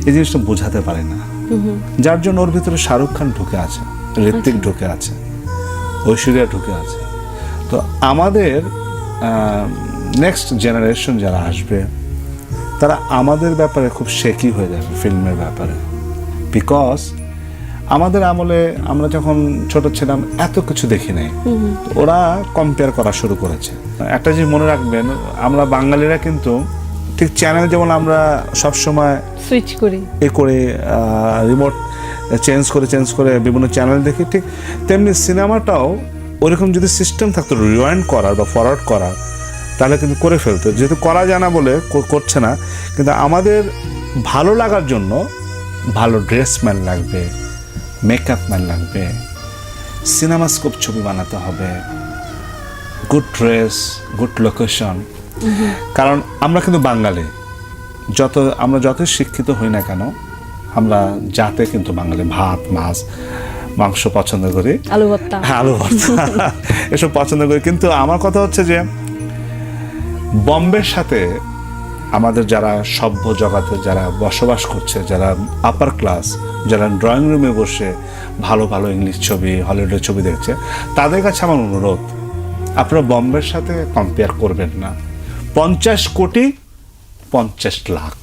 এই জিনিসটা বোঝাতে পারে না, যার জন্য ওর ভিতরে শাহরুখ খান ঢুকে আছে, ঋত্বিক ঢুকে আছে, ঐশ্বরিয়া ঢুকে আছে। তো আমাদের নেক্সট জেনারেশন যারা আসবে তারা আমাদের ব্যাপারে খুব শেকি হয়ে যাবে ফিল্মের ব্যাপারে, বিকজ আমাদের আমলে আমরা যখন ছোট ছিলাম এত কিছু দেখি নাই, ওরা কম্পেয়ার করা শুরু করেছে। একটা জিনিস মনে রাখবেন, আমরা বাঙালিরা কিন্তু ঠিক চ্যানেল যেমন আমরা সবসময় সুইচ করি করে রিমোট চেঞ্জ করে বিভিন্ন চ্যানেল দেখি, ঠিক তেমনি সিনেমাটাও ওরকম যদি সিস্টেম থাকতো রিওয়াইন্ড করার বা ফরওয়ার্ড করার, তাহলে কিন্তু করে ফেলতো। যেহেতু করা যায় না বলে করছে না, কিন্তু আমাদের ভালো লাগার জন্য ভালো ড্রেসম্যান লাগবে, মেকআপ ম্যান লাগবে, সিনেমাস্কোপ ছবি বানাতে হবে, গুড ড্রেস, গুড লোকেশন। কারণ আমরা কিন্তু বাঙালি, আমরা যত শিক্ষিত হই না কেন, আমরা জাতে কিন্তু বাঙালি ভাত মাছ মাংস পছন্দ করি, আলু ভর্তা এসব পছন্দ করি। কিন্তু আমার কথা হচ্ছে যে বম্বের সাথে আমাদের যারা সভ্য জগতে যারা বসবাস করছে, যারা আপার ক্লাস, যারা ড্রয়িং রুমে বসে ভালো ভালো ইংলিশ ছবি, হলিউডের ছবি দেখছে, তাদের কাছে আমার অনুরোধ, আপনারা বম্বের সাথে কম্পেয়ার করবেন না। 50 কোটি 50 লাখ।